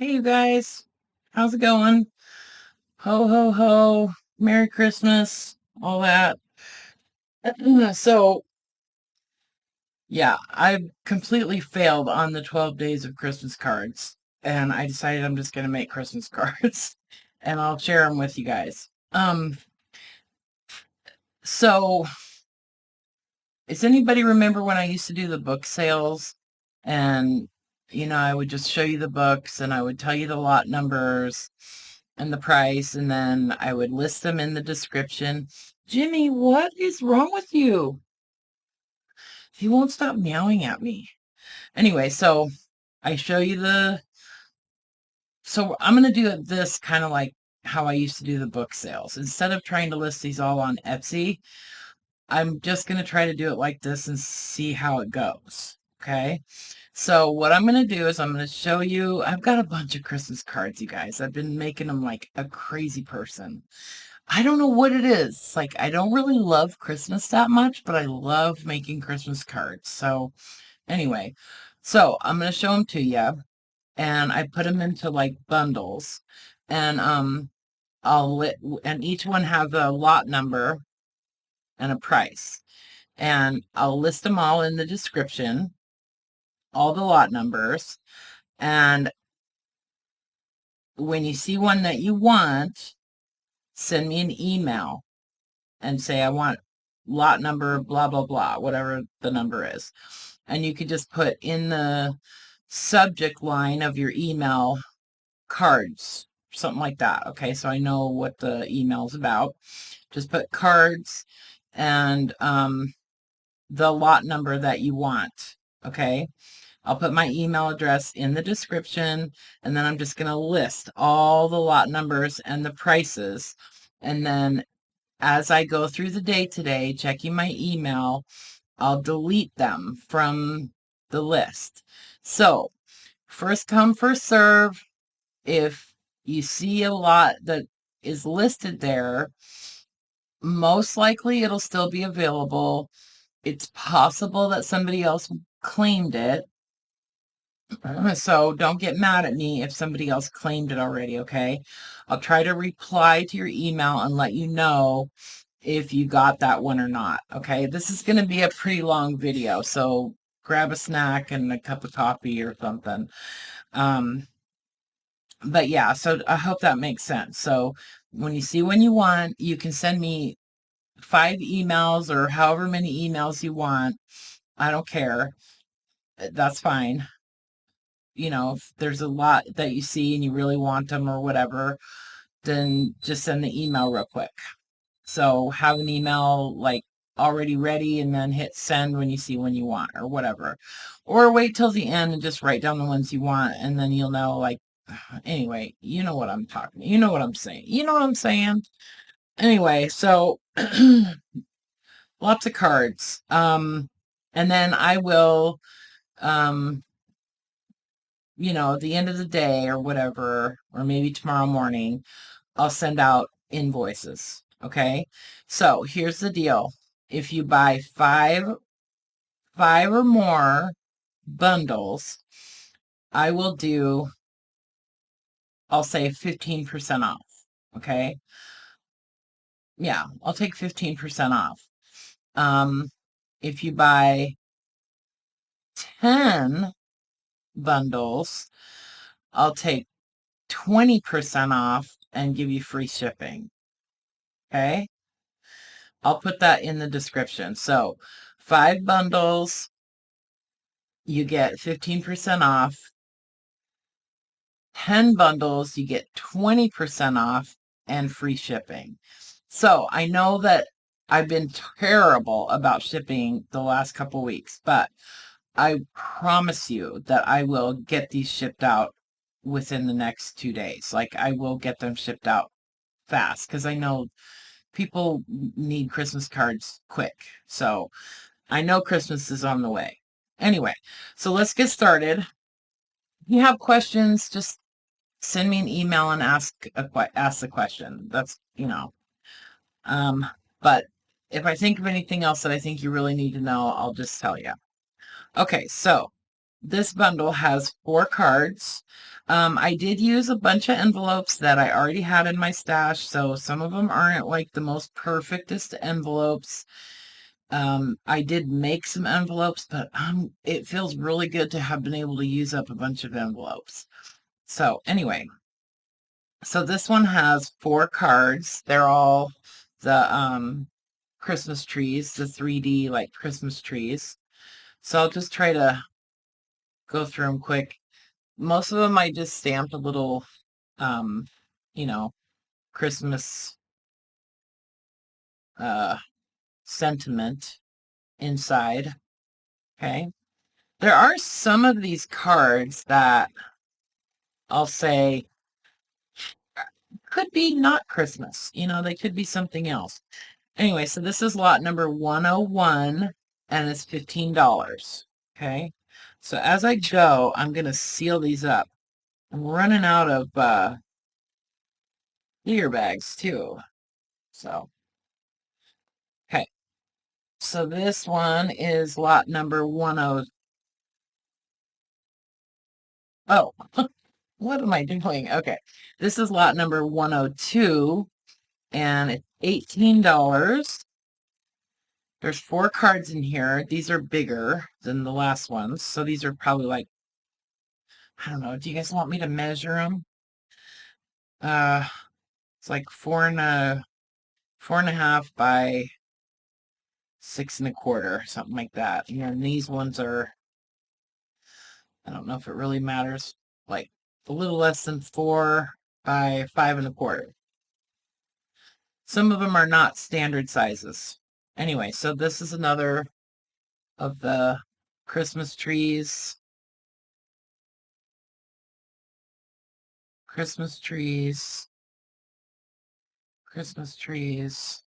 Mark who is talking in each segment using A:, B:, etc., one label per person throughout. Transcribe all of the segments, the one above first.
A: Hey, you guys. How's it going? Ho, ho, ho. Merry Christmas. All that. So, yeah, I completely failed on the 12 days of Christmas cards. And I decided I'm just going to make Christmas cards and I'll share them with you guys. So does anybody remember when I used to do the book sales? And, I would just show you the books and I would tell you the lot numbers and the price, and then I would list them in the description. Jimmy, what is wrong with you? He won't stop meowing at me. Anyway, so I show you so I'm going to do this kind of like how I used to do the book sales. Instead of trying to list these all on Etsy, I'm just going to try to do it like this and see how it goes. Okay. So what I'm going to do is I'm going to show you, I've got a bunch of Christmas cards, you guys. I've been making them like a crazy person. I don't know what it is. Like, I don't really love Christmas that much, but I love making Christmas cards. So anyway, so I'm going to show them to you, and I put them into like bundles, and and each one has a lot number and a price, and I'll list them all in the description, all the lot numbers, and when you see one that you want, send me an email and say, I want lot number, blah, blah, blah, whatever the number is. And you could just put in the subject line of your email cards, something like that. Okay, so I know what the email's about. Just put cards and the lot number that you want. Okay, I'll put my email address in the description, and then I'm just going to list all the lot numbers and the prices. And then as I go through the day today, checking my email, I'll delete them from the list. So, first come, first serve. If you see a lot that is listed there, most likely it'll still be available. It's possible that somebody else claimed it. So don't get mad at me if somebody else claimed it already, okay? I'll try to reply to your email and let you know if you got that one or not, okay? This is going to be a pretty long video, so grab a snack and a cup of coffee or something. But yeah, so I hope that makes sense. So when you see when you want, you can send me 5 emails or however many emails you want. I don't care. That's fine. If there's a lot that you see and you really want them or whatever, then just send the email real quick. So have an email like already ready and then hit send when you see when you want or whatever. Or wait till the end and just write down the ones you want, and then you'll know, like, anyway, you know what I'm talking. You know what I'm saying. You know what I'm saying? Anyway, so lots of cards. And then I will at the end of the day or whatever, or maybe tomorrow morning, I'll send out invoices. Okay. So here's the deal. If you buy five or more bundles, I'll say 15% off. Okay. Yeah, I'll take 15% off. If you buy 10 bundles, I'll take 20% off and give you free shipping. Okay. I'll put that in the description. So 5 bundles, you get 15% off. 10 bundles, you get 20% off and free shipping. So I know that I've been terrible about shipping the last couple weeks, but I promise you that I will get these shipped out within the next 2 days. Like, I will get them shipped out fast because I know people need Christmas cards quick. So I know Christmas is on the way. Anyway, so let's get started. If you have questions, just send me an email and ask the question. But if I think of anything else that I think you really need to know, I'll just tell you. Okay, so this bundle has 4 cards. I did use a bunch of envelopes that I already had in my stash, so some of them aren't like the most perfectest envelopes. I did make some envelopes, but it feels really good to have been able to use up a bunch of envelopes. So anyway, so this one has 4 cards. They're all the Christmas trees, the 3D like Christmas trees. So I'll just try to go through them quick. Most of them I just stamped a little, um, you know, Christmas uh, sentiment inside. Okay. There are some of these cards that I'll say could be not Christmas. They could be something else. Anyway, so this is lot number 101 and it's $15. Okay. So as I go, I'm going to seal these up. I'm running out of clear bags too. So, okay. So this one is lot number 10. Oh, what am I doing? Okay. This is lot number 102 and it's $18. There's 4 cards in here. These are bigger than the last ones. So these are probably like, I don't know. Do you guys want me to measure them? It's like 4.5 by 6.25, something like that. And then these ones are, I don't know if it really matters, like a little less than 4 by 5.25. Some of them are not standard sizes. Anyway, so this is another of the Christmas trees. Christmas trees. Christmas trees.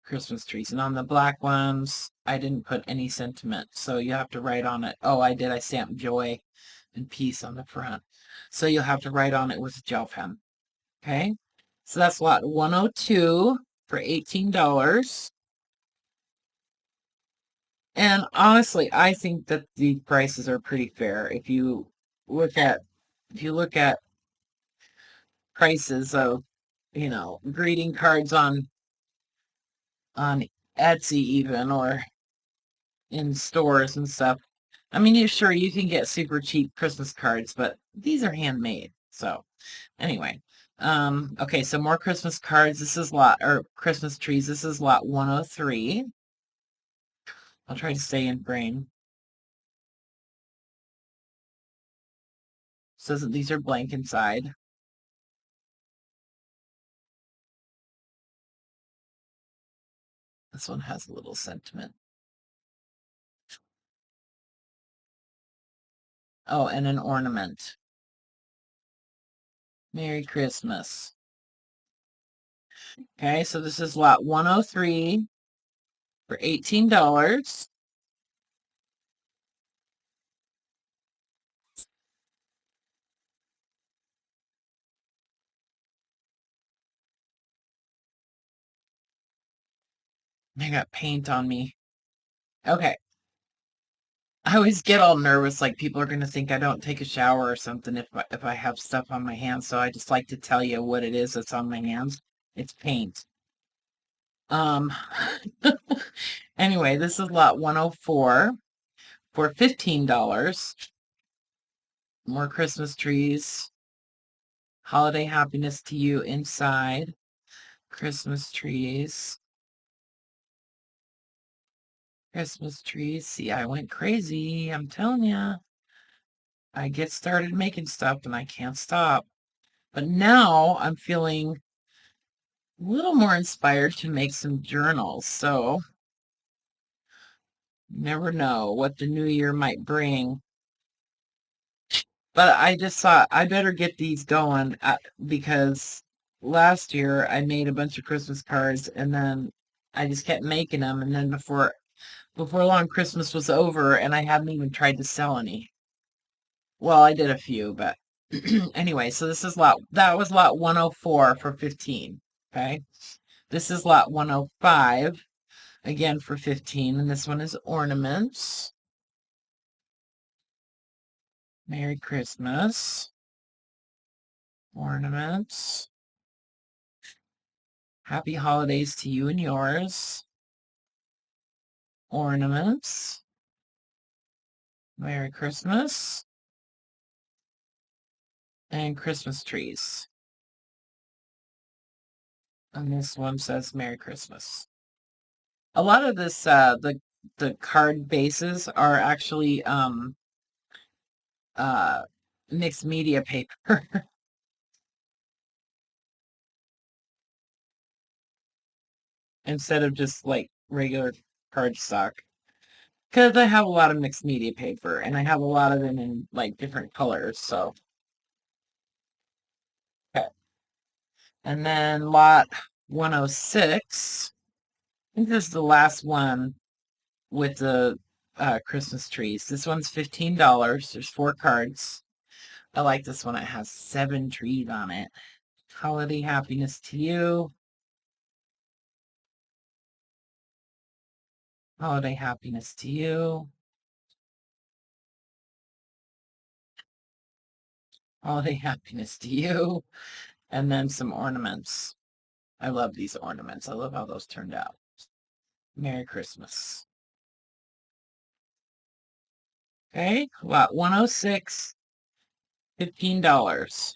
A: Christmas trees. And on the black ones, I didn't put any sentiment. So you have to write on it. Oh, I did. I stamped joy and peace on the front. So you'll have to write on it with a gel pen. Okay. So that's lot 102 for $18. And honestly, I think that the prices are pretty fair. Look at if you look at prices of, greeting cards on Etsy even or in stores and stuff. I mean, sure, you can get super cheap Christmas cards, but these are handmade. So anyway, okay, so more Christmas cards. This is or Christmas trees. This is lot 103. I'll try to stay in frame. Says that these are blank inside. This one has a little sentiment. Oh, and an ornament. Merry Christmas. Okay, so this is lot 103 for $18. I got paint on me. Okay. I always get all nervous, like people are going to think I don't take a shower or something if I have stuff on my hands. So I just like to tell you what it is that's on my hands. It's paint. Um, anyway, this is lot 104 for $15. More Christmas trees. Holiday happiness to you inside. Christmas trees. Christmas trees. See, I went crazy. I'm telling you. I get started making stuff and I can't stop. But now I'm feeling a little more inspired to make some journals. So never know what the new year might bring. But I just thought I better get these going because last year I made a bunch of Christmas cards and then I just kept making them. And then before long, Christmas was over and I hadn't even tried to sell any. Well, I did a few, but anyway, so that was lot 104 for 15. Okay. This is lot 105 again for 15, and this one is ornaments. Merry Christmas. Ornaments. Happy holidays to you and yours. Ornaments. Merry Christmas. And Christmas trees. And this one says Merry Christmas. A lot of this, the card bases are actually uh, mixed media paper instead of just like regular cardstock. Because I have a lot of mixed media paper and I have a lot of them in like different colors. So, okay. And then lot 106. I think this is the last one with the Christmas trees. This one's $15. There's 4 cards. I like this one. It has 7 trees on it. Holiday happiness to you. Holiday happiness to you. Holiday happiness to you. And then some ornaments. I love these ornaments. I love how those turned out. Merry Christmas. Okay, lot 106, $15.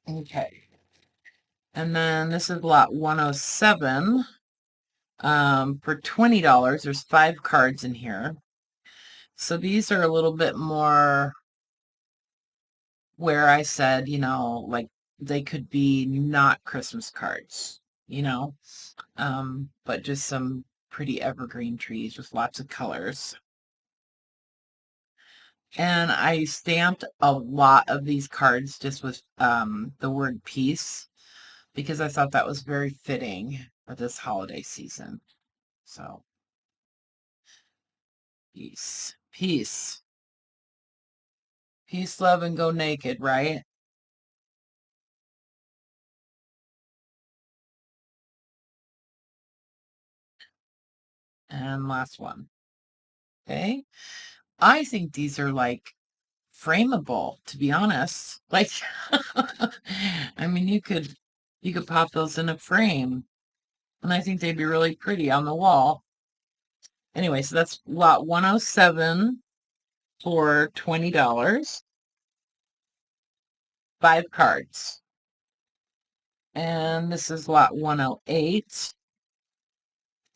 A: Okay. And then this is lot 107. For $20, there's 5 cards in here. So these are a little bit more where I said, like they could be not Christmas cards, but just some pretty evergreen trees with lots of colors. And I stamped a lot of these cards just with the word peace because I thought that was very fitting for this holiday season. So, peace, peace, peace, love, and go naked, right? And last one. Okay. I think these are like frameable, to be honest. Like, I mean, you could pop those in a frame, and I think they'd be really pretty on the wall. Anyway, so that's lot 107 for $20, 5 cards. And this is lot 108.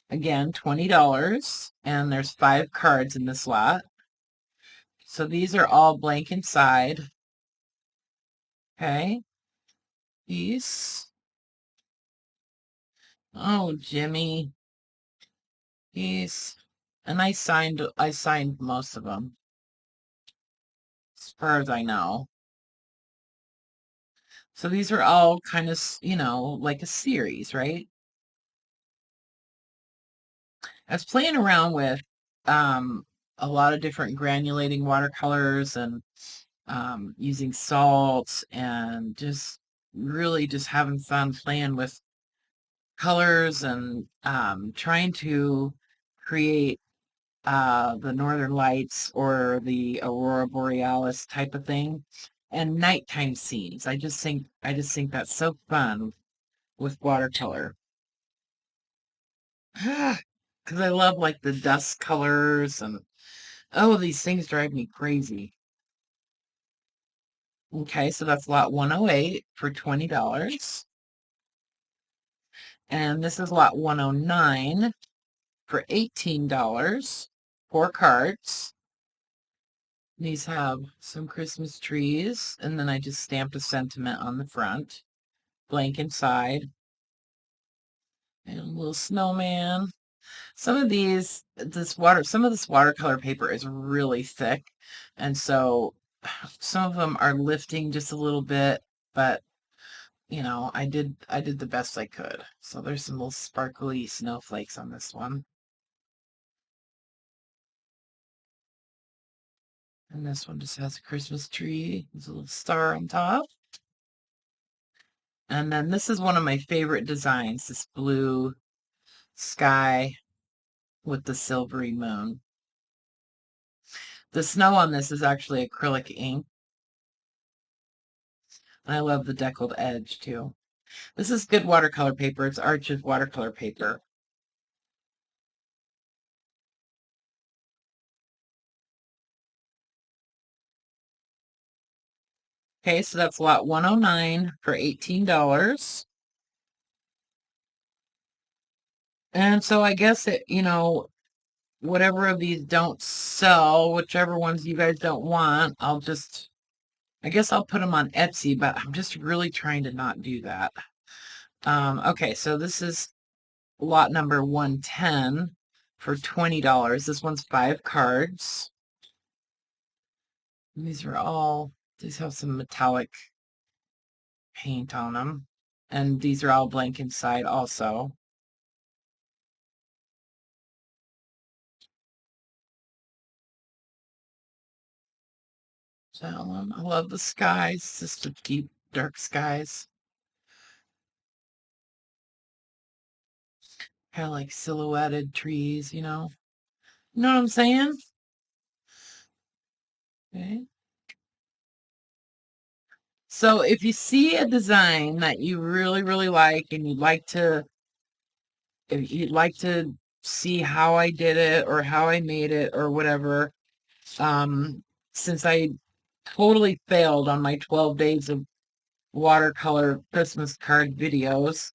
A: Again, $20, and there's 5 cards in this lot. So these are all blank inside. Okay. Peace. Oh, Jimmy. Peace. And I signed most of them, as far as I know. So these are all kind of, like a series, right? I was playing around with a lot of different granulating watercolors and using salt and just really just having fun playing with colors and trying to create the northern lights or the aurora borealis type of thing and nighttime scenes. I just think that's so fun with watercolor. Because I love like the dust colors and oh, these things drive me crazy. Okay, so that's lot 108 for $20. And this is lot 109 for $18. 4 cards. These have some Christmas trees, and then I just stamped a sentiment on the front. Blank inside. And a little snowman. Some of this watercolor paper is really thick, and so some of them are lifting just a little bit, but I did the best I could. So there's some little sparkly snowflakes on this one. And this one just has a Christmas tree. There's a little star on top. And then this is one of my favorite designs, this blue sky with the silvery moon. The snow on this is actually acrylic ink. And I love the deckled edge too. This is good watercolor paper. It's Arches watercolor paper. Okay, so that's lot 109 for $18. And so I guess it, whatever of these don't sell, whichever ones you guys don't want, I guess I'll put them on Etsy, but I'm just really trying to not do that. Okay, so this is lot number 110 for $20. This one's 5 cards. And these have some metallic paint on them. And these are all blank inside also. So I love the skies, just the deep, dark skies. Kind of like silhouetted trees, you know? You know what I'm saying? Okay. So if you see a design that you really, really like and if you'd like to see how I did it or how I made it or whatever, since I totally failed on my 12 days of watercolor Christmas card videos,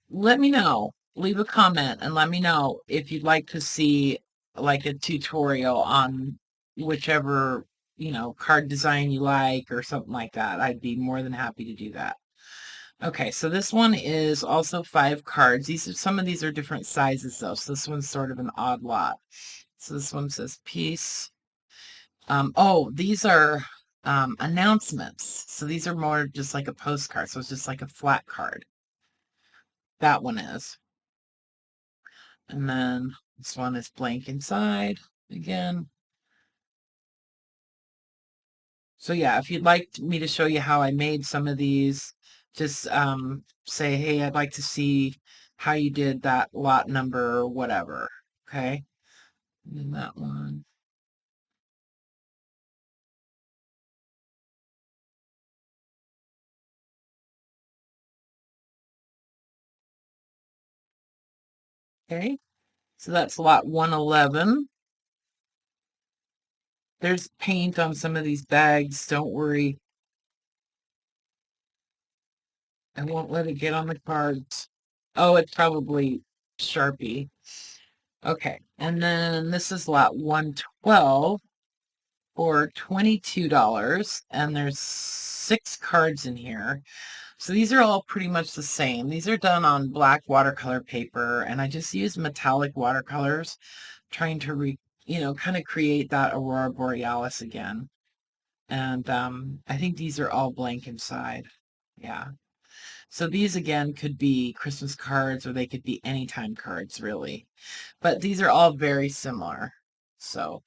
A: let me know. Leave a comment and let me know if you'd like to see like a tutorial on whichever, card design you like or something like that. I'd be more than happy to do that. Okay, so this one is also 5 cards. Some of these are different sizes though, so this one's sort of an odd lot. So this one says peace. Oh, these are announcements. So these are more just like a postcard. So it's just like a flat card. That one is. And then this one is blank inside again. So yeah, if you'd like me to show you how I made some of these, just say, hey, I'd like to see how you did that lot number or whatever. Okay. And then that one. Okay. So that's lot 111. There's paint on some of these bags. Don't worry. I won't let it get on the cards. Oh, it's probably Sharpie. Okay. And then this is lot 112 for $22. And there's 6 cards in here. So these are all pretty much the same. These are done on black watercolor paper. And I just use metallic watercolors trying to kind of create that Aurora Borealis again. And I think these are all blank inside. Yeah. So these again could be Christmas cards or they could be anytime cards really. But these are all very similar. So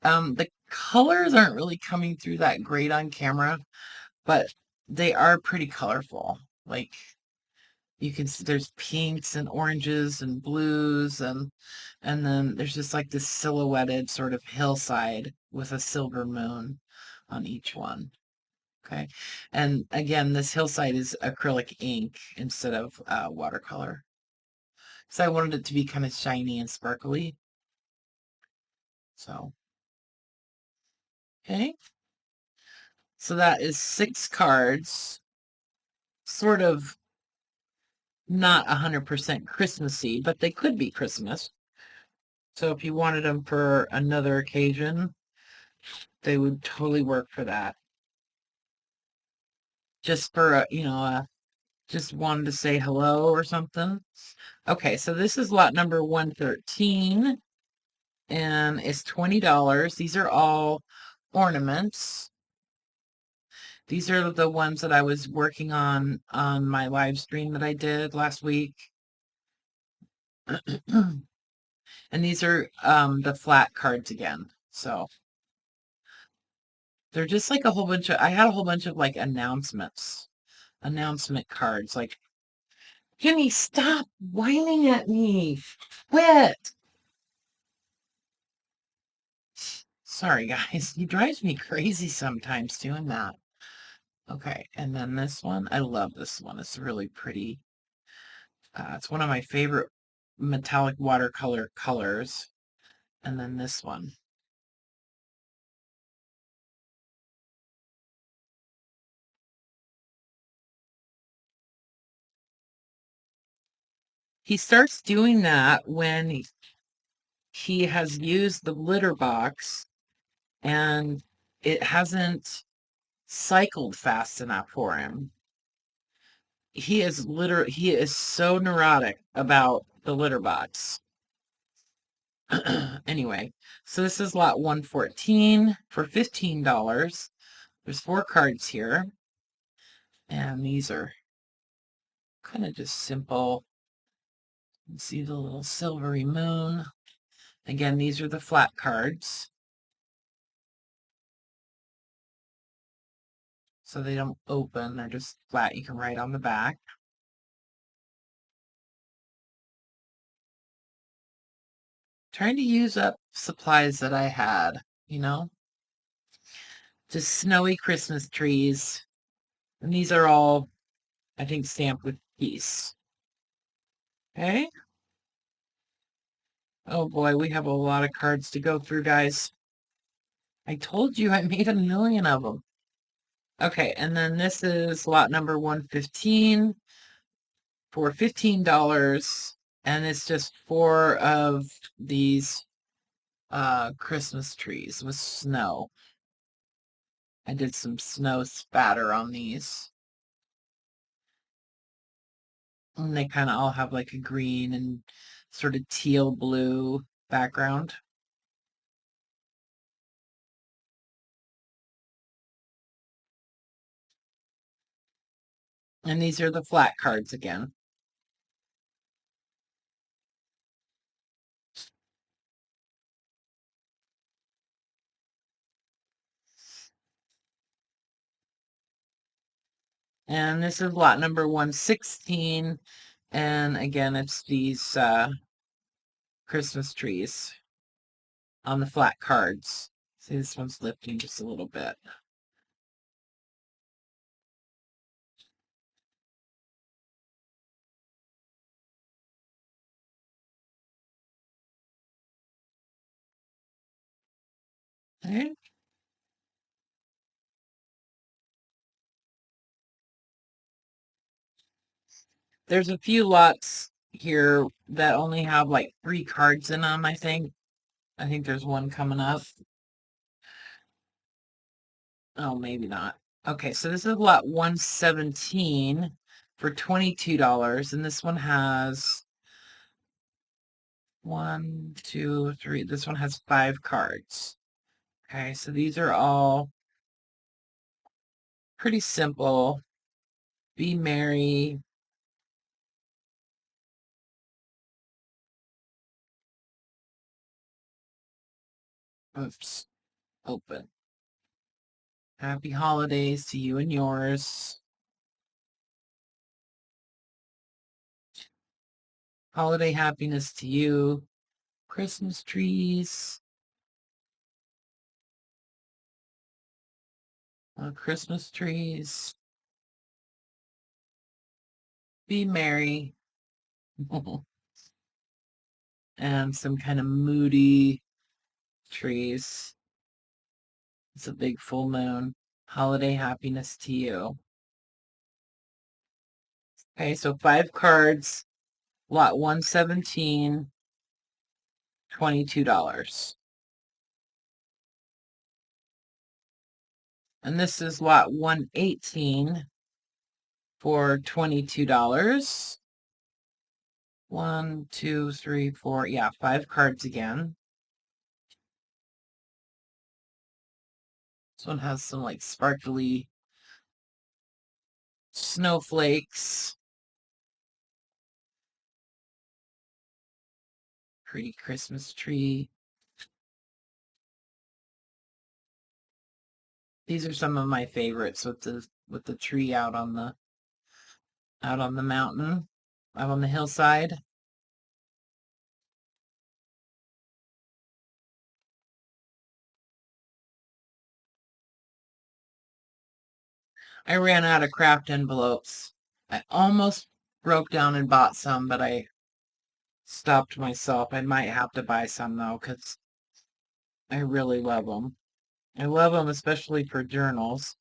A: the colors aren't really coming through that great on camera, but they are pretty colorful. Like you can see there's pinks and oranges and blues and then there's just like this silhouetted sort of hillside with a silver moon on each one. Okay. And again, this hillside is acrylic ink instead of watercolor. So I wanted it to be kind of shiny and sparkly. So, okay. So that is 6 cards. Sort of not 100% Christmassy, but they could be Christmas. So if you wanted them for another occasion, they would totally work for that. Just for, just wanted to say hello or something. Okay, so this is lot number 113, and it's $20. These are all ornaments. These are the ones that I was working on my live stream that I did last week. And these are the flat cards again. So They're just like a whole bunch of, I had a whole bunch of like announcement cards. Like, Jimmy, stop whining at me. Quit. Sorry, guys. He drives me crazy sometimes doing that. Okay, and then this one. I love this one. It's really pretty. It's one of my favorite metallic watercolor colors. And then this one. He starts doing that when he has used the litter box and it hasn't cycled fast enough for him. He is so neurotic about the litter box. Anyway, so this is lot 114 for $15. There's 4 cards here, and these are kind of just simple. You see the little silvery moon. Again, these are the flat cards, so they don't open. They're just flat. You can write on the back. Trying to use up supplies that I had, you know? Just snowy Christmas trees. And these are all, I think, stamped with peace. Okay? Oh boy, we have a lot of cards to go through, guys. I told you I made a million of them. Okay, and then this is lot number 115 for $15. And it's just 4 of these Christmas trees with snow. I did some snow spatter on these. And they kind of all have like a green and sort of teal blue background. And these are the flat cards again. And this is lot number 116. And again, it's these Christmas trees on the flat cards. See, this one's lifting just a little bit. Okay. There's a few lots here that only have like 3 cards in them, I think. I think there's one coming up. Oh, maybe not. Okay, so this is lot 117 for $22, and this one has 1, 2, 3. This one has 5 cards. Okay, so these are all pretty simple. Be merry. Oops, open. Happy holidays to you and yours. Holiday happiness to you. Christmas trees. Christmas trees. Be merry. And some kind of moody trees. It's a big full moon. Holiday happiness to you. Okay, so 5 cards, lot 117, $22. And this is lot 118 for $22. 1, 2, 3, 4. Yeah, 5 cards again. This one has some like sparkly snowflakes. Pretty Christmas tree. These are some of my favorites with the tree out on the mountain, out on the hillside. I ran out of craft envelopes. I almost broke down and bought some, but I stopped myself. I might have to buy some though, because I really love them. I love them, especially for journals.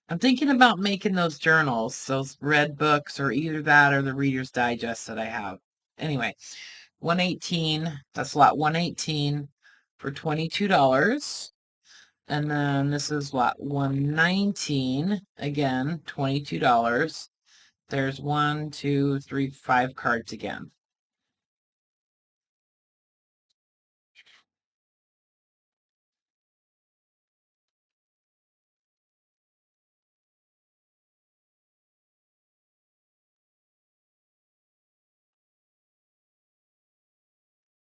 A: I'm thinking about making those journals, those red books, or either that or the Reader's Digest that I have. Anyway, 118, that's lot 118 for $22. And then this is lot 119, again, $22. There's 1, 2, 3, 5 cards again.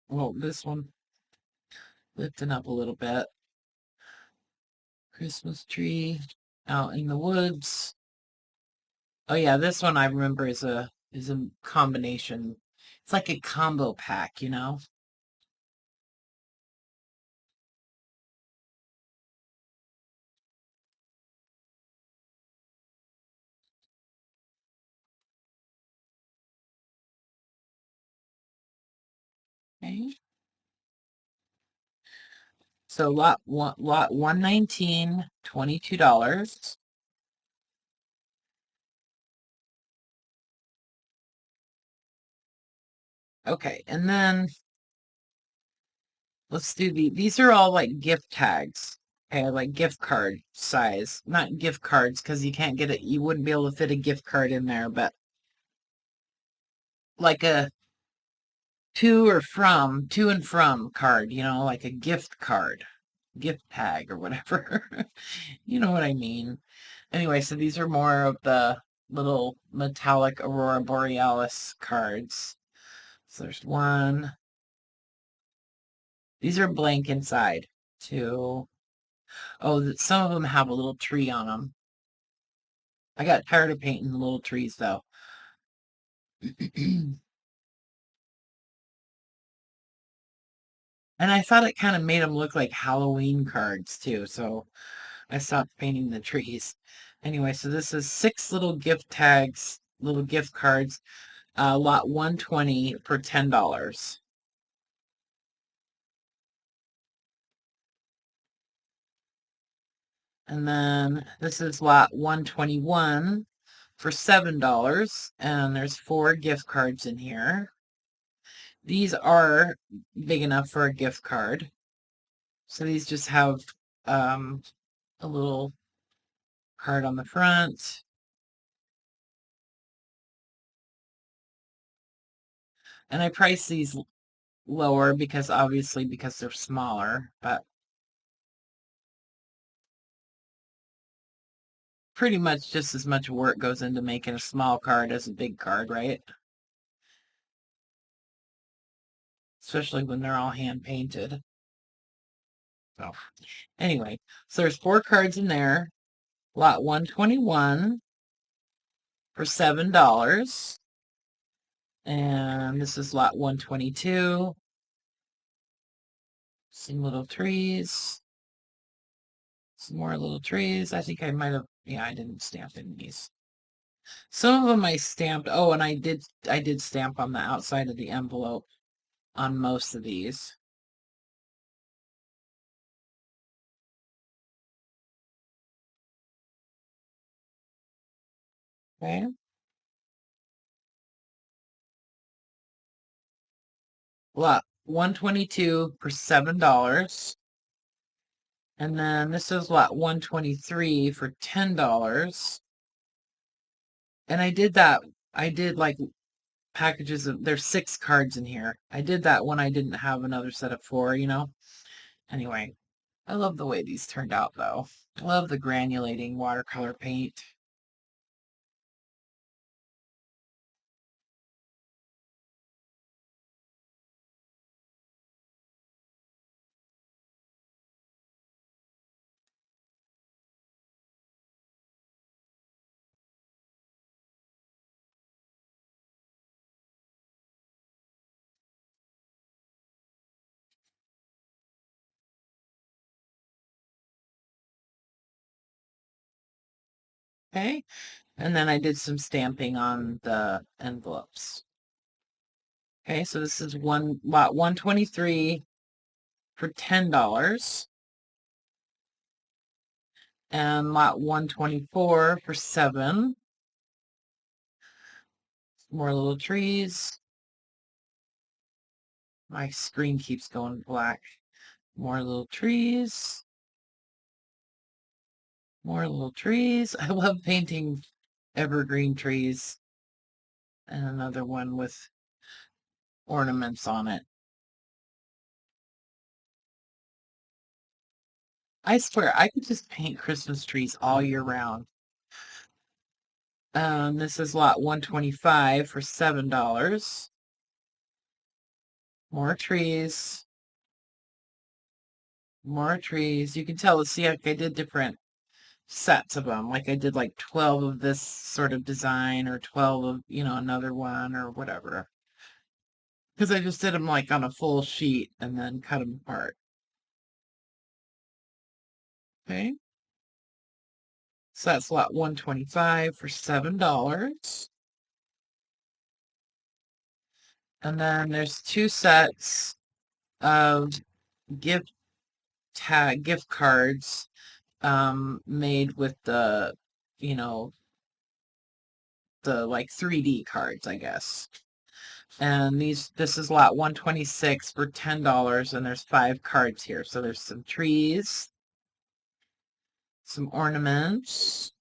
A: Well, this one lifting up a little bit. Christmas tree out in the woods. Oh yeah, this one I remember is a combination. It's like a combo pack, you know? Okay. So lot 119, $22. Okay, and then let's do these are all like gift tags. Okay, like gift card size. Not gift cards because you can't get it, you wouldn't be able to fit a gift card in there, but like a to and from card, you know, like a gift card, gift tag or whatever. You know what I mean. Anyway, so these are more of the little metallic Aurora Borealis cards. So there's one. These are blank inside. Two. Oh, some of them have a little tree on them. I got tired of painting the little trees though. And I thought it kind of made them look like Halloween cards too, so I stopped painting the trees. Anyway, so this is 6 little gift tags, little gift cards, lot 120 for $10. And then this is lot 121 for $7. And there's 4 gift cards in here. These are big enough for a gift card. So these just have um, a little card on the front. And I price these lower because obviously because they're smaller, but pretty much just as much work goes into making a small card as a big card, right? Especially when they're all hand painted. So anyway, so there's 4 cards in there. Lot 121 for $7. And this is lot 122. Some little trees. Some more little trees. I think I might have, yeah, I didn't stamp in these. Some of them I stamped. Oh, and I did stamp on the outside of the envelope on most of these. Okay. Lot 122 for $7. And then this is lot 123 for $10. And I did that. I did like packages of, there's 6 cards in here. I did that when I didn't have another set of 4, you know? Anyway, I love the way these turned out though. I love the granulating watercolor paint. Okay. And then I did some stamping on the envelopes. Okay, so this is lot 123 for $10 and lot 124 for 7. More little trees. My screen keeps going black. More little trees. More little trees. I love painting evergreen trees. And another one with ornaments on it. I swear, I could just paint Christmas trees all year round. This is lot 125 for $7. More trees. More trees. You can tell, see, like I did different sets of them. Like I did like 12 of this sort of design or 12 of, another one or whatever. Because I just did them like on a full sheet and then cut them apart. Okay. So that's lot 125 for $7. And then there's 2 sets of gift cards made with you know, the like 3D cards, I guess. And this is lot 126 for $10, and there's 5 cards here. So there's some trees, some ornaments,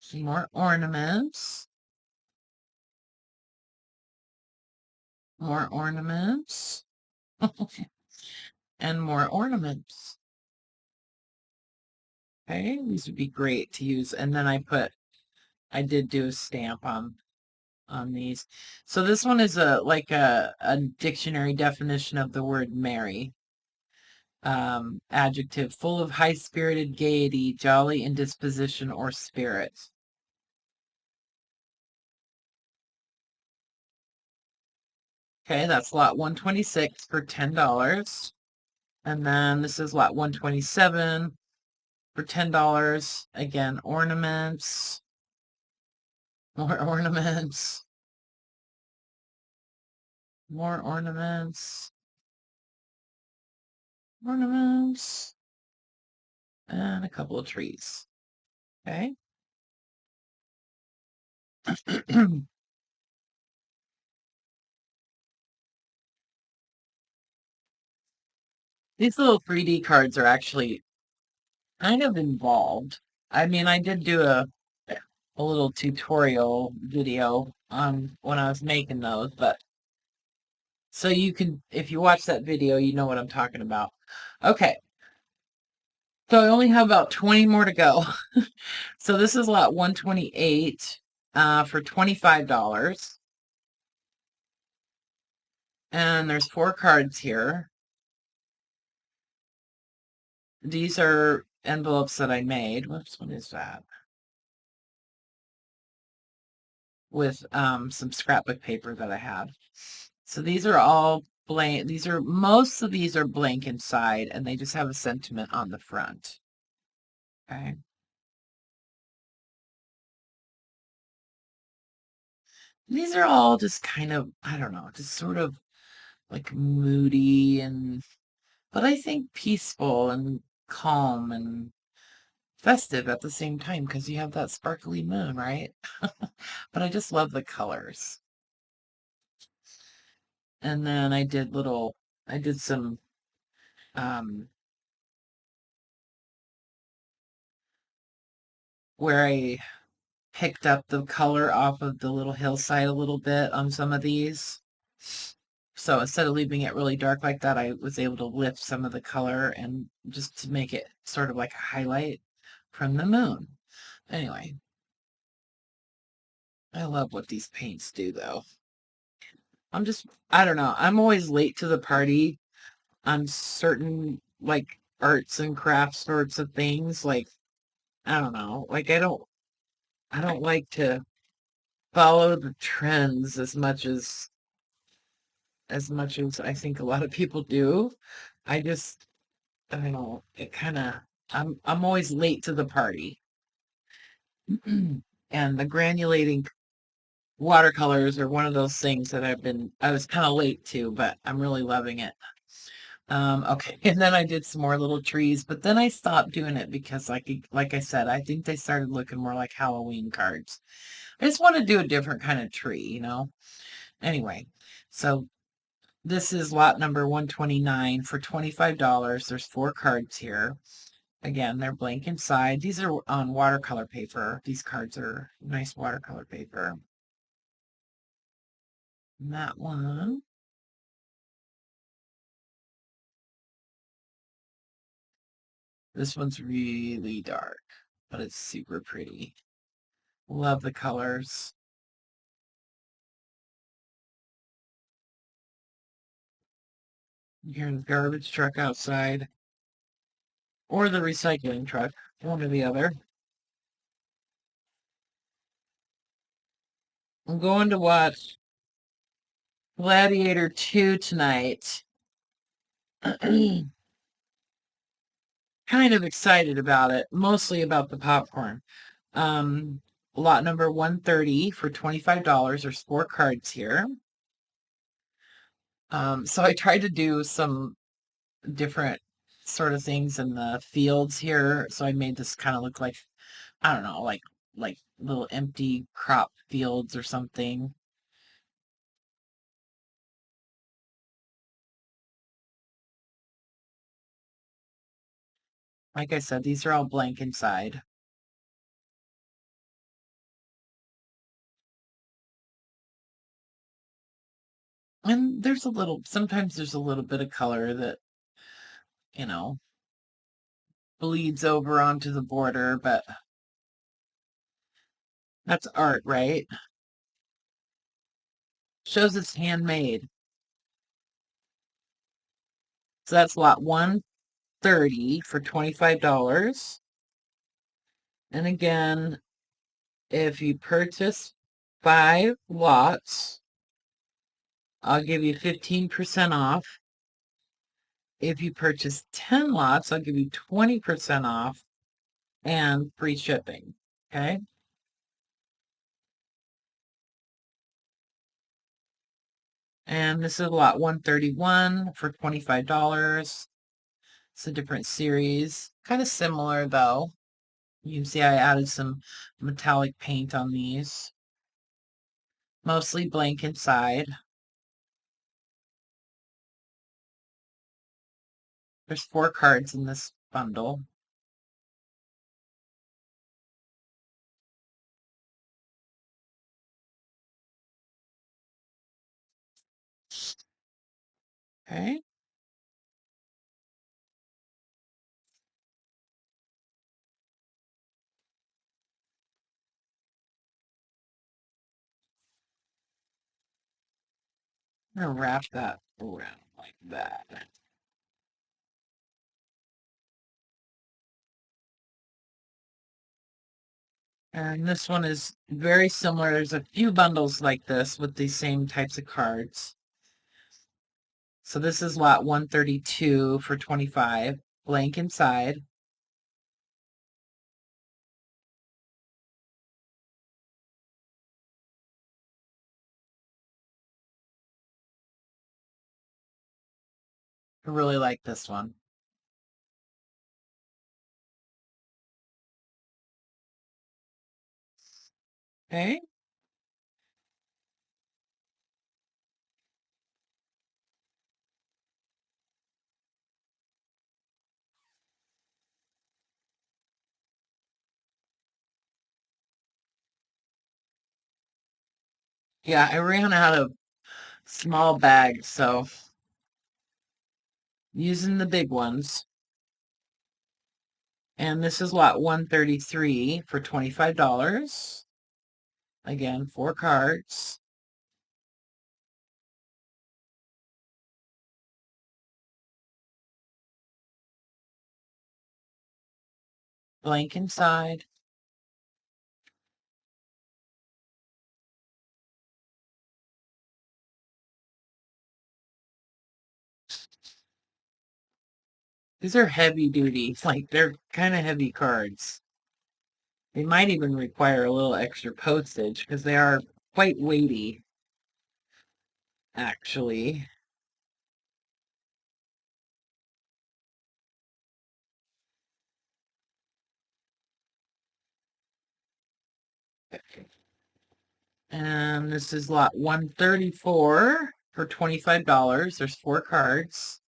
A: some more ornaments, more ornaments, and more ornaments. Okay, these would be great to use. And then I did do a stamp on these. So this one is a dictionary definition of the word merry. Adjective, full of high-spirited gaiety, jolly in disposition or spirit. Okay, that's lot 126 for $10. And then this is lot 127 for $10. Again, ornaments, more ornaments, more ornaments, ornaments, and a couple of trees. Okay. These little 3D cards are actually kind of involved. I mean, I did do a little tutorial video on when I was making those, but so you can, if you watch that video, you know what I'm talking about. Okay, so I only have about 20 more to go. So this is lot 128 for $25. And there's 4 cards here. These are envelopes that I made. Whoops, what is that? With some scrapbook paper that I had. So these are all blank. Most of these are blank inside, and they just have a sentiment on the front. Okay. These are all just kind of, I don't know, just sort of like moody but I think peaceful and calm and festive at the same time because you have that sparkly moon, right? But I just love the colors. And then I did some where I picked up the color off of the little hillside a little bit on some of these. So instead of leaving it really dark like that, I was able to lift some of the color and just to make it sort of like a highlight from the moon. Anyway, I love what these paints do though. I don't know. I'm always late to the party on certain like arts and crafts sorts of things. Like, I don't know. Like I don't like to follow the trends as much as I think a lot of people do. I don't know, it kind of I'm always late to the party. And the granulating watercolors are one of those things that I was kind of late to, but I'm really loving it. Okay, and then I did some more little trees, but then I stopped doing it because like I said, I think they started looking more like Halloween cards. I just want to do a different kind of tree, you know? Anyway, so this is lot number 129 for $25. There's 4 cards here. Again, they're blank inside. These are on watercolor paper. These cards are nice watercolor paper. And that one. This one's really dark, but it's super pretty. Love the colors. You hear the garbage truck outside, or the recycling truck, one or the other. I'm going to watch Gladiator 2 tonight. Kind of excited about it, mostly about the popcorn. Um, lot number 130 for $25. There's 4 cards here. So I tried to do some different sort of things in the fields here. So I made this kind of look like, I don't know, like little empty crop fields or something. Like I said, these are all blank inside. And sometimes there's a little bit of color that, you know, bleeds over onto the border, but that's art, right? Shows it's handmade. So that's lot 130 for $25. And again, if you purchase 5 lots, I'll give you 15% off. If you purchase 10 lots, I'll give you 20% off and free shipping. Okay. And this is lot 131 for $25. It's a different series. Kind of similar though. You can see I added some metallic paint on these. Mostly blank inside. There's 4 cards in this bundle. Okay. I'm gonna wrap that around like that. And this one is very similar. There's a few bundles like this with these same types of cards. So this is lot 132 for 25, blank inside. I really like this one. Okay. Yeah, I ran out of small bags, so using the big ones. And this is lot 133 for $25. Again, 4 cards. Blank inside. These are heavy duty. Like, they're kind of heavy cards. They might even require a little extra postage because they are quite weighty, actually. And this is lot 134 for $25. There's 4 cards.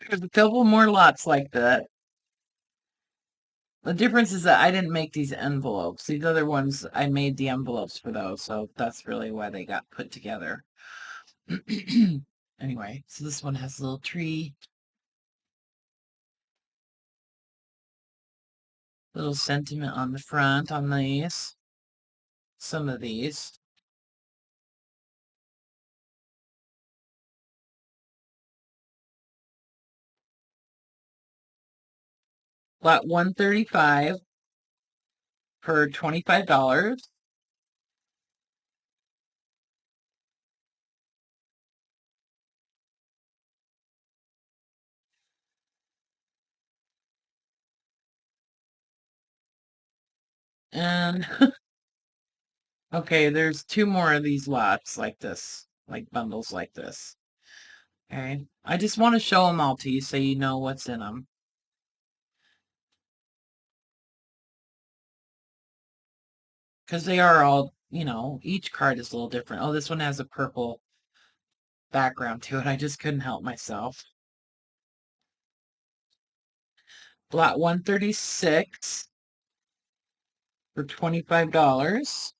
A: There's a couple more lots like that. The difference is that I didn't make these envelopes. These other ones, I made the envelopes for those, so that's really why they got put together. Anyway, so this one has a little tree, little sentiment on the front on these. Some of these. Lot 135 for $25. And okay, there's 2 more of these lots like this, like bundles like this. Okay, I just want to show them all to you so you know what's in them. Because they are all, each card is a little different. Oh, this one has a purple background to it. I just couldn't help myself. Lot 136 for $25.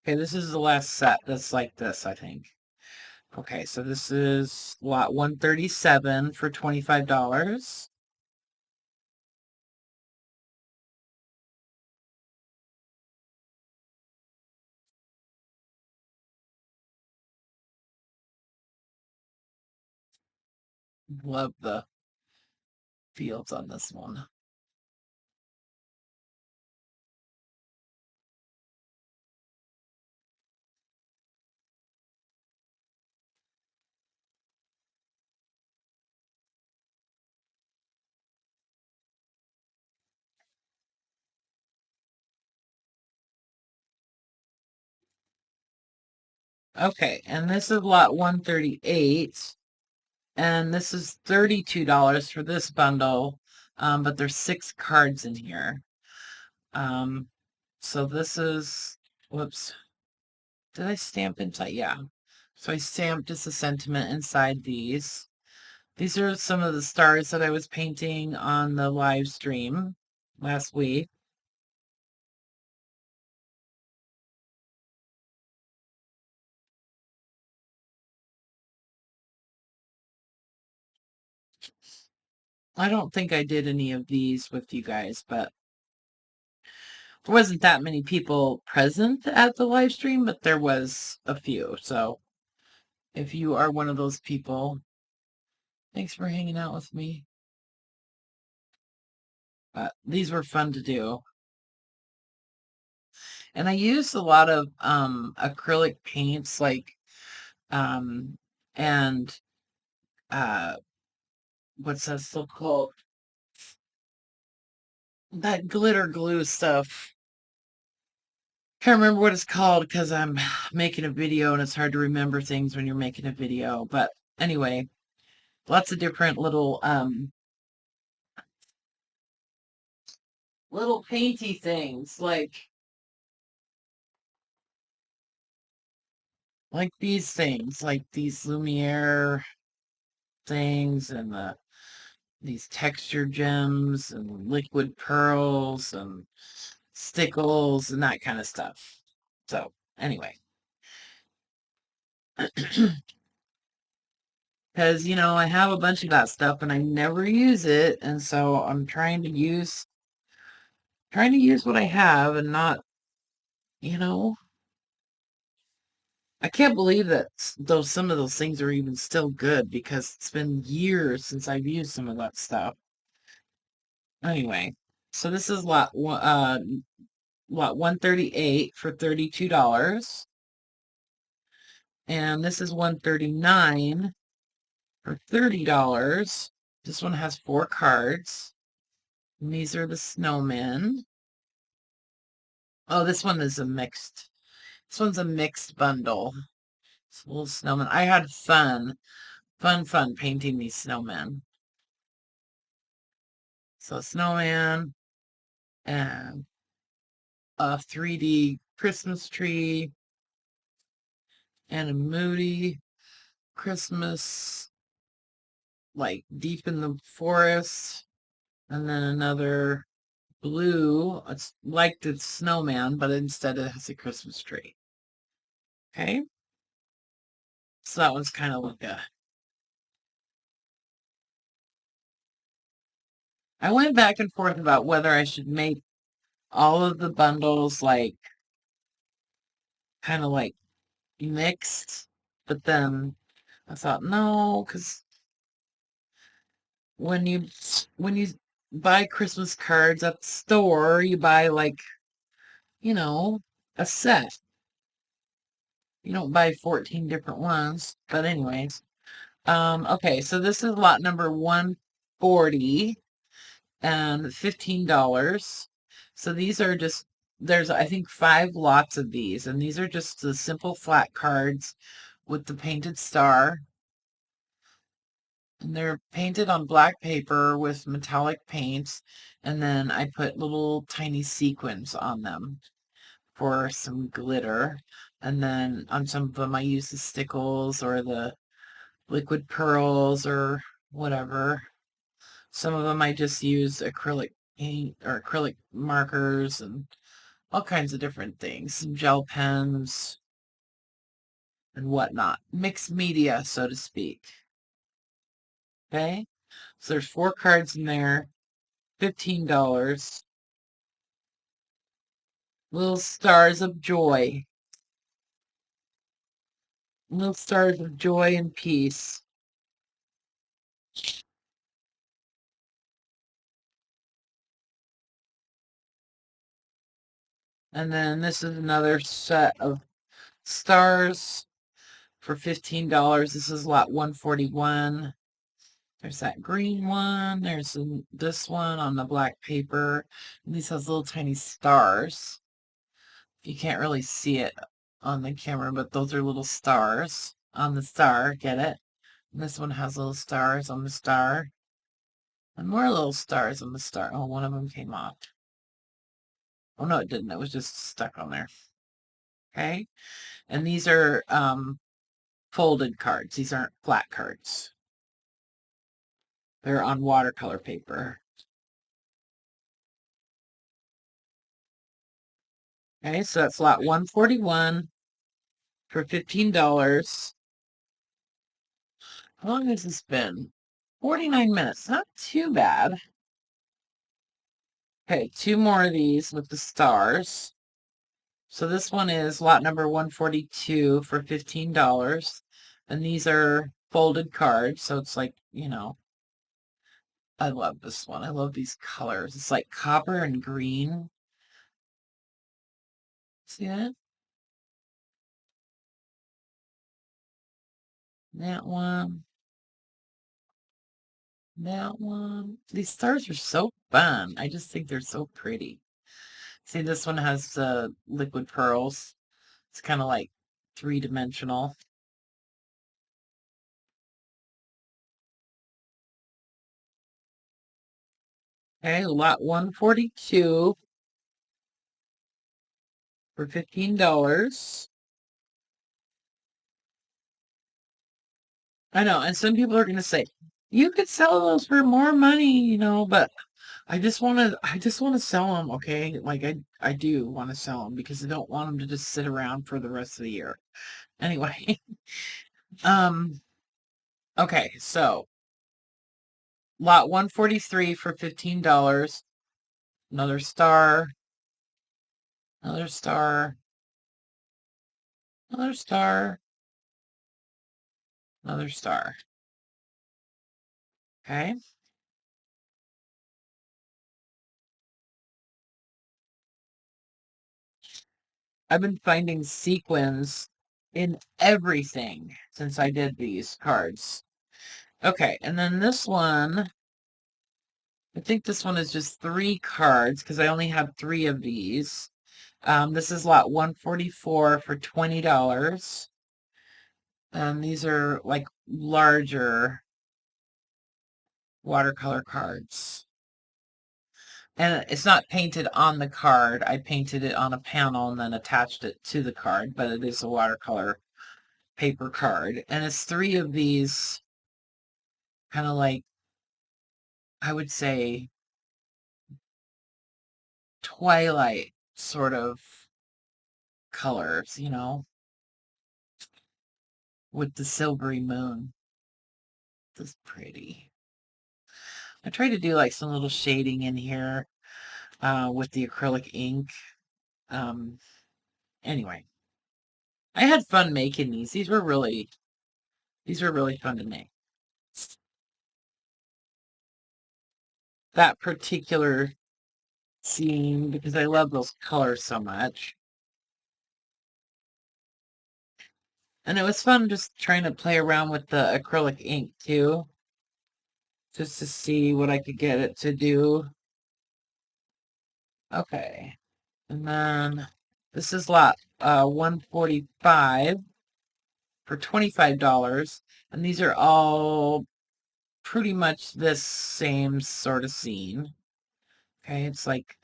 A: Okay, this is the last set that's like this, I think. Okay, so this is lot 137 for $25. Love the fields on this one. Okay, and this is lot 138, and this is $32 for this bundle, but there's 6 cards in here. So this is, whoops, did I stamp inside? Yeah. So I stamped just a sentiment inside these. These are some of the stars that I was painting on the live stream last week. I don't think I did any of these with you guys, but there wasn't that many people present at the live stream, but there was a few. So if you are one of those people, thanks for hanging out with me. But these were fun to do. And I used a lot of acrylic paints, like and uh what's that still called? That glitter glue stuff. Can't remember what it's called because I'm making a video and it's hard to remember things when you're making a video. But anyway, lots of different little painty things, like, like these things, like these Lumiere things and these texture gems and liquid pearls and stickles and that kind of stuff. So anyway, because I have a bunch of that stuff and I never use it, and so I'm trying to use what I have and not, you know, I can't believe that some of those things are even still good because it's been years since I've used some of that stuff. Anyway, so this is lot 138 for $32, and this is 139 for $30. This one has 4 cards, and these are the snowmen. Oh, this one is a mixed. This one's a mixed bundle. It's a little snowman. I had fun painting these snowmen. So snowman and a 3D Christmas tree and a moody Christmas, like deep in the forest, and then another blue. It's like the snowman, but instead it has a Christmas tree. Okay, so that one's kind of like a. I went back and forth about whether I should make all of the bundles like kind of like mixed, but then I thought no, because when you buy Christmas cards at the store, you buy like, you know, a set. You don't buy 14 different ones. But anyways, okay, so this is lot number 140 and $15. So these are just there's I think 5 lots of these, and these are just the simple flat cards with the painted star. And they're painted on black paper with metallic paints, and then I put little tiny sequins on them for some glitter. And then on some of them I use the stickles or the liquid pearls or whatever. Some of them I just use acrylic paint or acrylic markers and all kinds of different things, some gel pens and whatnot. Mixed media, so to speak. Okay, so there's 4 cards in there, $15. Little stars of joy. Little stars of joy and peace. And then this is another set of stars for $15. This is lot 141. There's that green one. There's this one on the black paper. And these has little tiny stars. You can't really see it on the camera, but those are little stars on the star. Get it? And this one has little stars on the star. And more little stars on the star. Oh, one of them came off. Oh, no, it didn't. It was just stuck on there. Okay. And these are folded cards. These aren't flat cards. They're on watercolor paper. Okay, so that's lot 141 for $15. How long has this been? 49 minutes. Not too bad. Okay, 2 more of these with the stars. So this one is lot number 142 for $15. And these are folded cards. So it's like, I love this one. I love these colors. It's like copper and green. See that? That one. That one. These stars are so fun. I just think they're so pretty. See, this one has liquid pearls. It's kind of like 3-dimensional. Okay, lot 142 for $15. I know, and some people are going to say, you could sell those for more money, but I just want to sell them, okay? Like I do want to sell them because I don't want them to just sit around for the rest of the year. Anyway, um, okay, so lot 143 for $15. Another star, another star, another star, another star. Okay. I've been finding sequins in everything since I did these cards. Okay, and then this one, I think this one is just 3 cards because I only have 3 of these. This is lot 144 for $20. And these are like larger watercolor cards. And it's not painted on the card. I painted it on a panel and then attached it to the card, but it is a watercolor paper card. And it's 3 of these kind of like, I would say, twilight sort of colors, with the silvery moon. This is pretty. I tried to do like some little shading in here with the acrylic ink. Um, anyway, I had fun making these. These were really fun to make. That particular scene because I love those colors so much. And it was fun just trying to play around with the acrylic ink too, just to see what I could get it to do. Okay. And then this is lot 145 for $25. And these are all pretty much this same sort of scene. Okay, it's like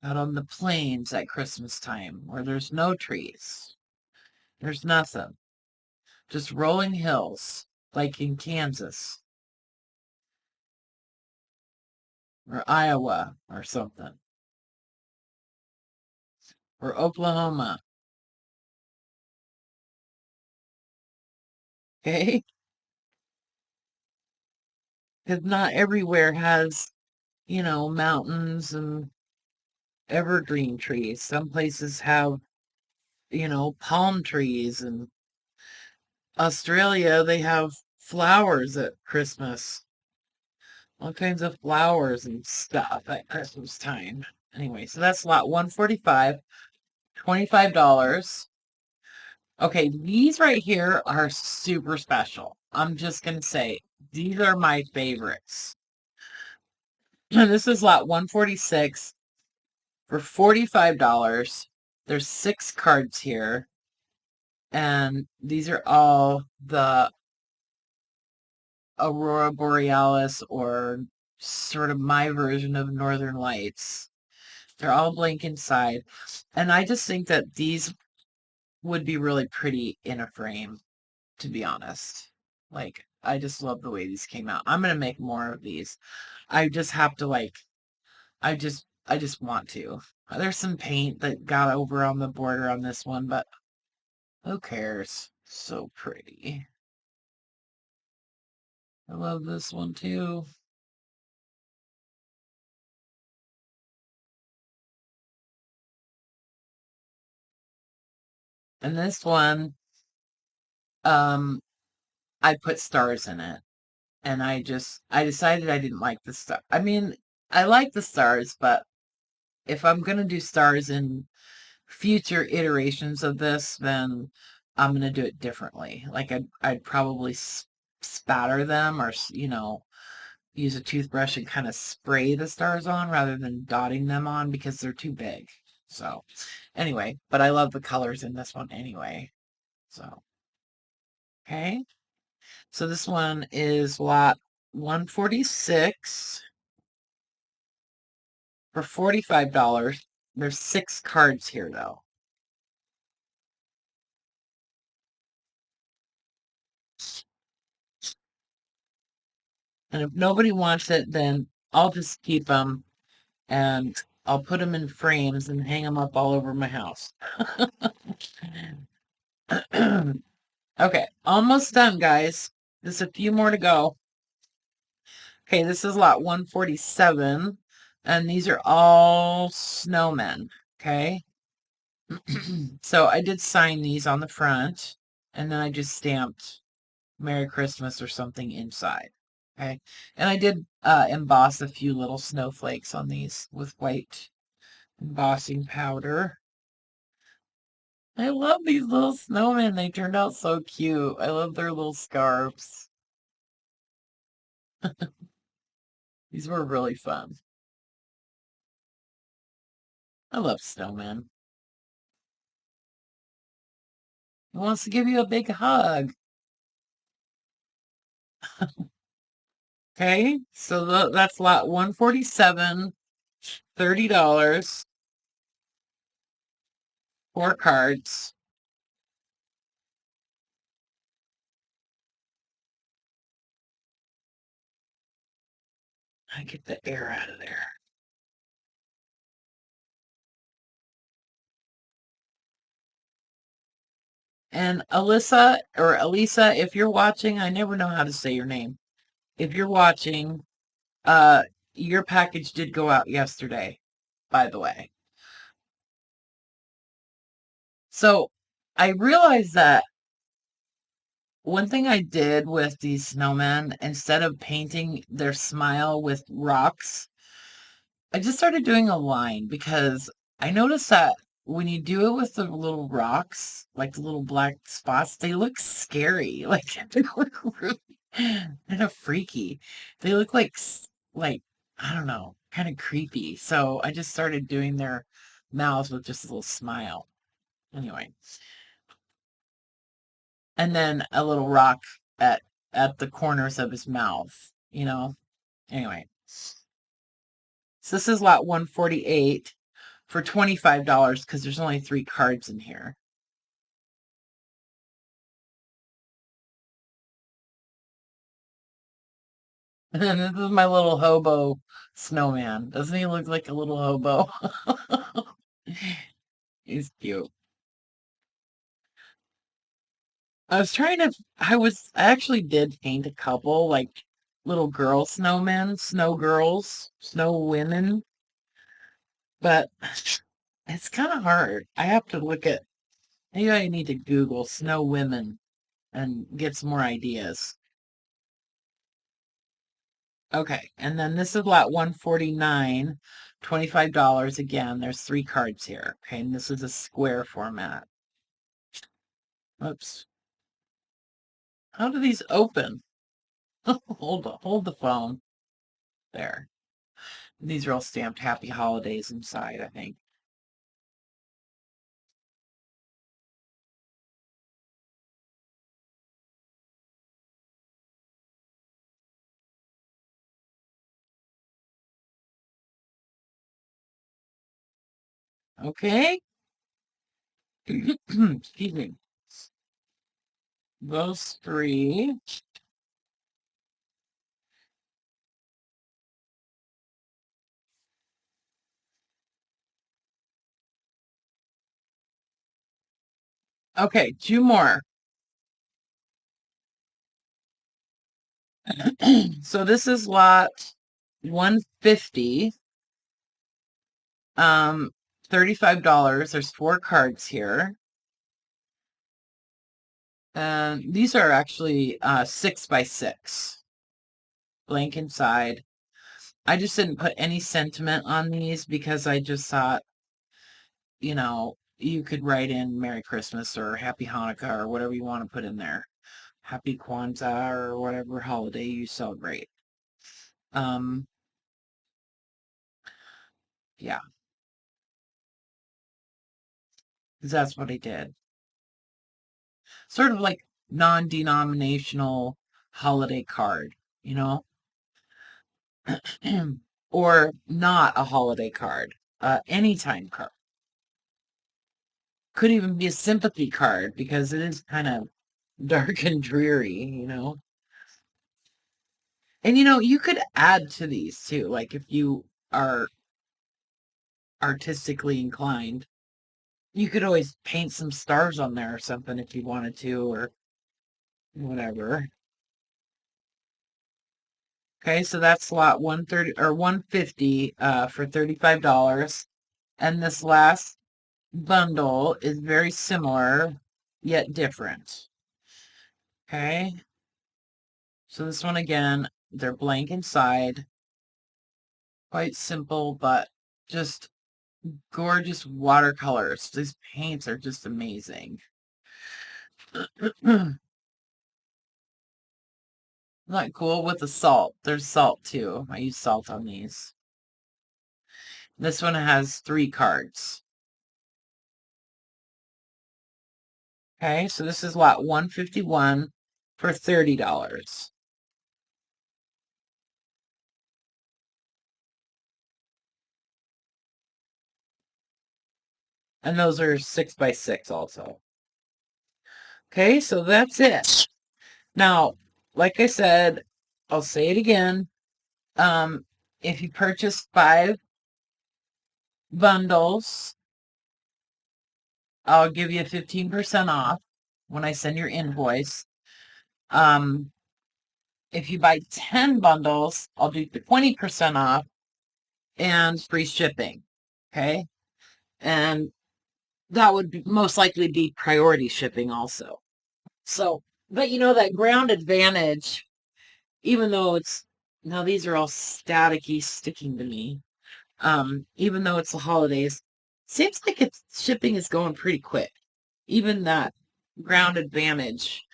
A: out on the plains at Christmas time where there's no trees. There's nothing. Just rolling hills, like in Kansas or Iowa or something, or Oklahoma. Okay? Because not everywhere has, mountains and evergreen trees. Some places have, palm trees. And Australia, they have flowers at Christmas. All kinds of flowers and stuff at Christmas time. Anyway, so that's lot 145, $25. Okay, these right here are super special. I'm just going to say, these are my favorites. And this is lot 146 for $45. There's 6 cards here. And these are all the Aurora Borealis, or sort of my version of Northern Lights. They're all blank inside. And I just think that these would be really pretty in a frame, to be honest. Like, I just love the way these came out. I'm going to make more of these. I just have to I just want to. There's some paint that got over on the border on this one, but who cares? So pretty. I love this one too. And this one, um, I put stars in it. And I decided I didn't like the star. I mean, I like the stars, but if I'm gonna do stars in future iterations of this, then I'm gonna do it differently. Like I'd probably spatter them, or use a toothbrush and kind of spray the stars on rather than dotting them on because they're too big. So anyway, but I love the colors in this one anyway. So okay. So this one is lot 146 for $45. There's 6 cards here though. And if nobody wants it, then I'll just keep them and I'll put them in frames and hang them up all over my house. Okay, almost done, guys. Just a few more to go. Okay, this is lot 147, and these are all snowmen, okay? So I did sign these on the front, and then I just stamped Merry Christmas or something inside, okay? And I did emboss a few little snowflakes on these with white embossing powder. I love these little snowmen. They turned out so cute. I love their little scarves. These were really fun. I love snowmen. He wants to give you a big hug. Okay, so that's lot 147, $30, 4 cards. I get the air out of there. And Alyssa or Elisa, if you're watching, I never know how to say your name. If you're watching, uh, your package did go out yesterday, by the way. So I realized that one thing I did with these snowmen, instead of painting their smile with rocks, I just started doing a line because I noticed that when you do it with the little rocks, like the little black spots, they look scary. Like they look really kind of freaky. They look like like I don't know, kind of creepy. So I just started doing their mouths with just a little smile. Anyway, and then a little rock at the corners of his mouth, you know. Anyway, so this is lot 148 for $25 because there's only 3 cards in here. And this is my little hobo snowman. Doesn't he look like a little hobo? He's cute. I actually did paint a couple like little girl snowmen, snow girls, snow women, but it's kind of hard. I have to maybe I need to Google snow women and get some more ideas. Okay, and then this is lot 149, $25 again. There's 3 cards here. Okay, and this is a square format. Oops. How do these open? Hold the phone. There. These are all stamped Happy Holidays inside, I think. Okay. Excuse me. Those 3. Okay, 2 more. So this is lot 150. Um, $35. There's 4 cards here. And these are actually 6 by 6. Blank inside. I just didn't put any sentiment on these because I just thought, you could write in Merry Christmas or Happy Hanukkah or whatever you want to put in there. Happy Kwanzaa or whatever holiday you celebrate. Um, yeah, that's what I did. Sort of like non-denominational holiday card, you know? Or not a holiday card, anytime card. Could even be a sympathy card because it is kind of dark and dreary, you know? And you could add to these too, like if you are artistically inclined. You could always paint some stars on there or something if you wanted to, or whatever. Okay, so that's slot 130 or 150 for $35. And this last bundle is very similar yet different. Okay, so this one again, they're blank inside. Quite simple, but just gorgeous watercolors. These paints are just amazing. Not cool with the salt. There's salt too. I use salt on these. This one has 3 cards. Okay, so this is lot 151 for $30. And those are 6 by 6 also. Okay, so that's it. Now, like I said, I'll say it again. If you purchase 5 bundles, I'll give you 15% off when I send your invoice. If you buy 10 bundles, I'll do 20% off and free shipping. Okay. And that would most likely be priority shipping also. So, but that ground advantage, even though now these are all staticky sticking to me. Even though it's the holidays, seems like shipping is going pretty quick. Even that ground advantage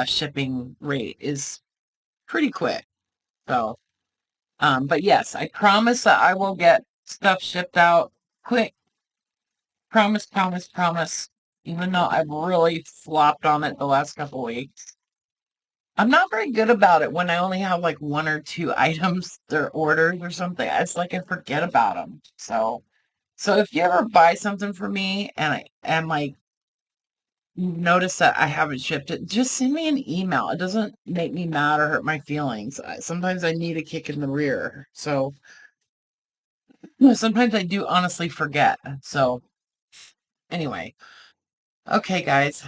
A: shipping rate is pretty quick. So, but yes, I promise that I will get stuff shipped out quick. Promise, promise, promise. Even though I've really flopped on it the last couple weeks. I'm not very good about it when I only have like 1 or 2 items or orders or something. It's like I forget about them. So if you ever buy something for me and like you notice that I haven't shipped it, just send me an email. It doesn't make me mad or hurt my feelings. Sometimes I need a kick in the rear. So sometimes I do honestly forget. So anyway, okay, guys,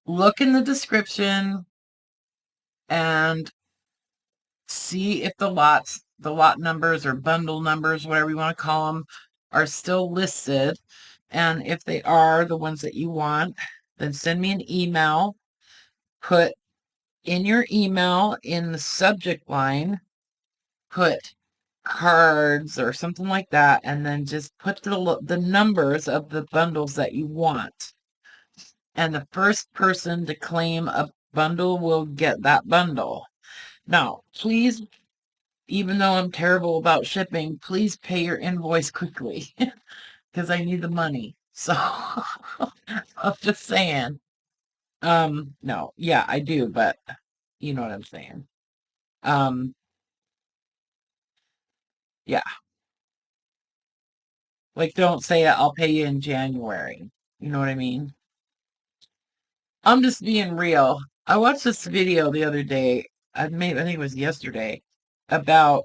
A: look in the description and see if the lot numbers or bundle numbers, whatever you want to call them, are still listed. And if they are the ones that you want, then send me an email. Put in your email in the subject line, put cards or something like that, and then just put the numbers of the bundles that you want. And the first person to claim a bundle will get that bundle. Now, please, even though I'm terrible about shipping, please pay your invoice quickly because I need the money. So I'm just saying. No, yeah, I do, but you know what I'm saying. Um, yeah, like don't say I'll pay you in January. You know what I mean? I'm just being real. I watched this video the other day. I think it was yesterday about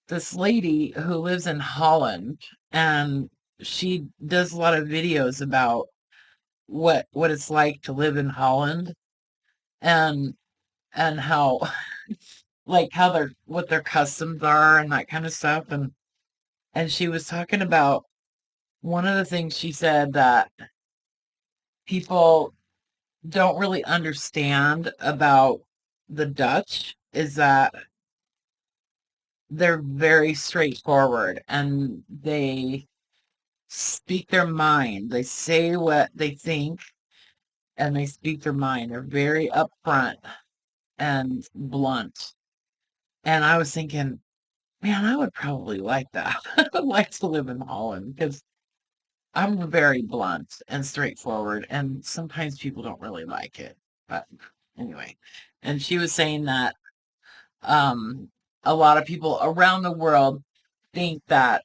A: this lady who lives in Holland, and she does a lot of videos about what it's like to live in Holland, and how like how what their customs are and that kind of stuff. And she was talking about one of the things she said that people don't really understand about the Dutch is that they're very straightforward and they speak their mind. They say what they think and they speak their mind. They're very upfront and blunt. And I was thinking, man, I would probably like that. I would like to live in Holland because I'm very blunt and straightforward, and sometimes people don't really like it. But anyway, and she was saying that um, a lot of people around the world think that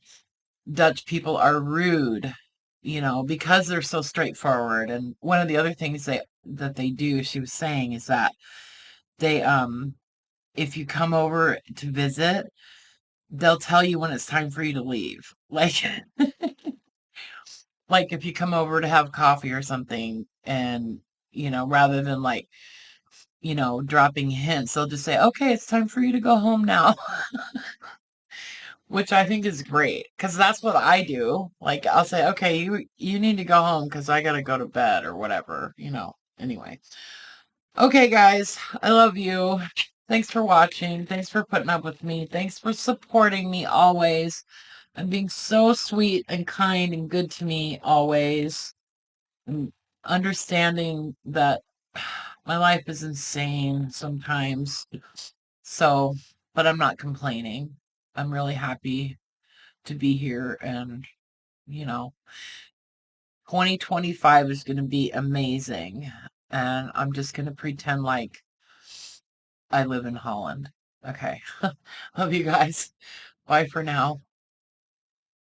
A: Dutch people are rude, because they're so straightforward. And one of the other things that they do, she was saying, is that they if you come over to visit, they'll tell you when it's time for you to leave. Like if you come over to have coffee or something and, rather than like, dropping hints, they'll just say, "Okay, it's time for you to go home now." Which I think is great because that's what I do. Like I'll say, "Okay, you need to go home because I got to go to bed or whatever." Anyway. Okay, guys, I love you. Thanks for watching. Thanks for putting up with me. Thanks for supporting me always and being so sweet and kind and good to me always. And understanding that my life is insane sometimes. So, but I'm not complaining. I'm really happy to be here, and you know, 2025 is going to be amazing. And I'm just going to pretend like I live in Holland. Okay. Love you guys. Bye for now.